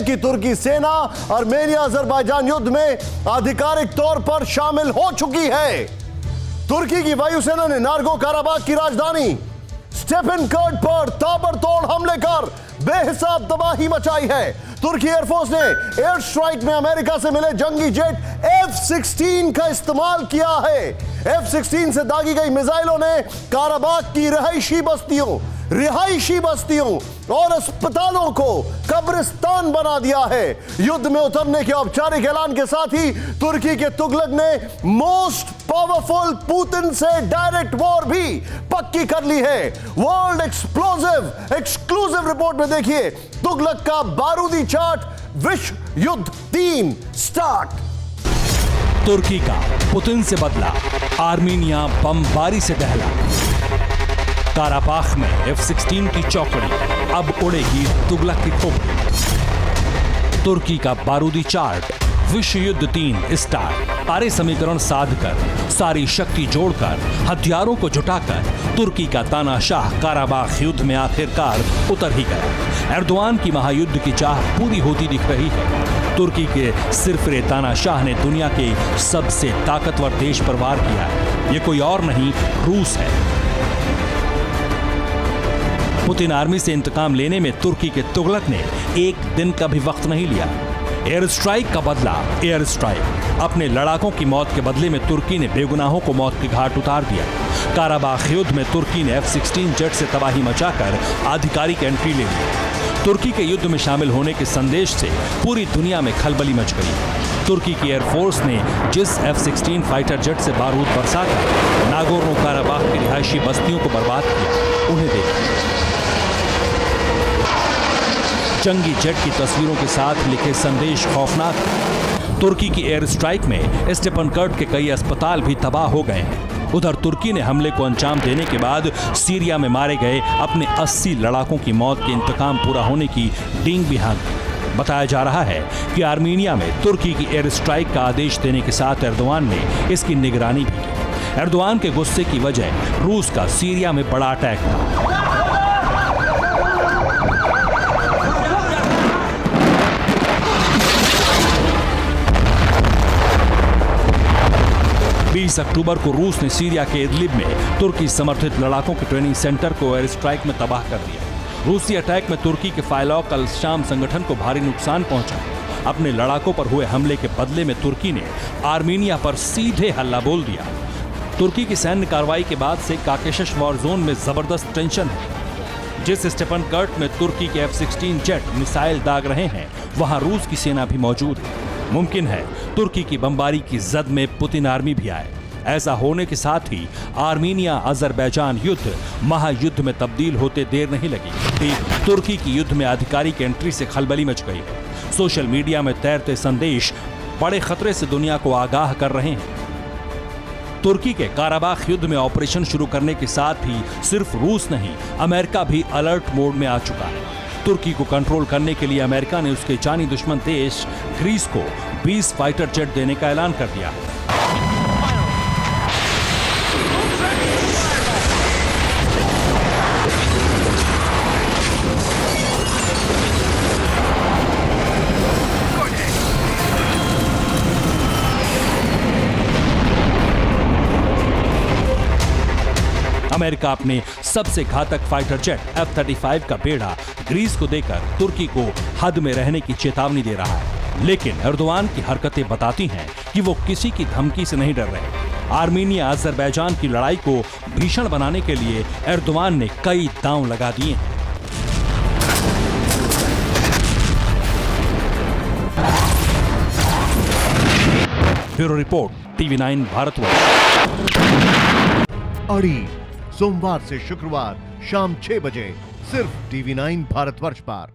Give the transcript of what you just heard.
कि तुर्की सेना Armenia Azerbaijan युद्ध में आधिकारिक तौर पर शामिल हो चुकी है। तुर्की की वायुसेना ने नागोर्नो काराबाख की राजधानी स्टेपनकर्ट पर ताबड़तोड़ हमले कर बेहिसाब तबाही मचाई है। तुर्की एयरफोर्स ने एयर स्ट्राइक में अमेरिका से मिले जंगी जेट F-16 का इस्तेमाल किया है। F-16 से दागी गई मिसाइलों ने काराबाख की रिहायशी बस्तियों और अस्पतालों को कब्रिस्तान बना दिया है। युद्ध में उतरने के औपचारिक ऐलान के साथ ही तुर्की के तुगलक ने मोस्ट पावरफुल पुतिन से डायरेक्ट वॉर भी पक्की कर ली है। वर्ल्ड एक्सक्लूसिव रिपोर्ट में देखिए तुगलक का बारूदी चार्ट। विश्व युद्ध 3 स्टार्ट। तुर्की का पुतिन से बदला, आर्मीनिया बमबारी से दहला। काराबाख में F-16 की चौकड़ी, अब उड़ेगी तुगलक की खोपड़ी। तुर्की का बारूदी चार्ट, विश्व युद्ध 3 स्टार्ट। सारे समीकरण साधकर, सारी शक्ति जोड़कर, हथियारों को जुटाकर तुर्की का तानाशाह काराबाख युद्ध में आखिरकार उतर ही गया। एर्दोआन की महायुद्ध की चाह पूरी होती दिख रही है। तुर्की के सिरफिरे तानाशाह ने दुनिया के सबसे ताकतवर देश पर वार किया है। ये कोई और नहीं, रूस है। पुतिन आर्मी से इंतकाम लेने में तुर्की के तुगलक ने एक दिन का भी वक्त नहीं लिया। एयर स्ट्राइक का बदला एयर स्ट्राइक। अपने लड़ाकों की मौत के बदले में तुर्की ने बेगुनाहों को मौत के घाट उतार दिया। काराबाख युद्ध में तुर्की ने F-16 जेट से तबाही मचाकर आधिकारिक एंट्री ले ली। तुर्की के युद्ध में शामिल होने के संदेश से पूरी दुनिया में खलबली मच गई। तुर्की की एयरफोर्स ने जिस F-16 फाइटर जेट से बारूद बरसाकर नागोर्नो काराबाख की रिहायशी बस्तियों को बर्बाद किया, उन्हें देखा। जंगी जेट की तस्वीरों के साथ लिखे संदेश खौफनाक। तुर्की की एयर स्ट्राइक में स्टेपनकर्ट के कई अस्पताल भी तबाह हो गए हैं। उधर तुर्की ने हमले को अंजाम देने के बाद सीरिया में मारे गए अपने 80 लड़ाकों की मौत के इंतकाम पूरा होने की डींग भी हाँकी। बताया जा रहा है कि आर्मीनिया में तुर्की की एयर स्ट्राइक का आदेश देने के साथ एर्दोआन ने इसकी निगरानी भी की। एर्दोआन के गुस्से की वजह रूस का सीरिया में बड़ा अटैक था। 20 अक्टूबर को रूस ने सीरिया के इदलिब में तुर्की समर्थित लड़ाकों के ट्रेनिंग सेंटर को एयर स्ट्राइक में तबाह कर दिया। रूसी अटैक में तुर्की के फायलौक अल शाम संगठन को भारी नुकसान पहुंचा। अपने लड़ाकों पर हुए हमले के बदले में तुर्की ने आर्मीनिया पर सीधे हल्ला बोल दिया। तुर्की की सैन्य कार्रवाई के बाद से काकेशस वॉर जोन में जबरदस्त टेंशन है। जिस स्टेपनकर्ट में तुर्की के F-16 जेट मिसाइल दाग रहे हैं, वहां रूस की सेना भी मौजूद है। मुमकिन है तुर्की की बमबारी की जद में पुतिन आर्मी भी आए। ऐसा होने के साथ ही आर्मीनिया अजरबैजान युद्ध महायुद्ध में तब्दील होते देर नहीं लगी। तुर्की की युद्ध में आधिकारिक एंट्री से खलबली मच गई है। सोशल मीडिया में तैरते संदेश बड़े खतरे से दुनिया को आगाह कर रहे हैं। तुर्की के काराबाख युद्ध में ऑपरेशन शुरू करने के साथ ही सिर्फ रूस नहीं, अमेरिका भी अलर्ट मोड में आ चुका है। तुर्की को कंट्रोल करने के लिए अमेरिका ने उसके जानी दुश्मन देश ग्रीस को 20 फाइटर जेट देने का ऐलान कर दिया। अमेरिका अपने सबसे घातक फाइटर जेट F-35 का बेड़ा ग्रीस को देकर तुर्की को हद में रहने की चेतावनी दे रहा है। लेकिन एर्दोआन की हरकतें बताती हैं कि वो किसी की धमकी से नहीं डर रहे। आर्मीनिया अजरबैजान की लड़ाई को भीषण बनाने के लिए एर्दोआन ने कई दांव लगा दिए हैं। Bureau report, TV9 Bharatvarsh. अड़ी सोमवार से शुक्रवार शाम 6 बजे सिर्फ TV9 भारतवर्ष पर।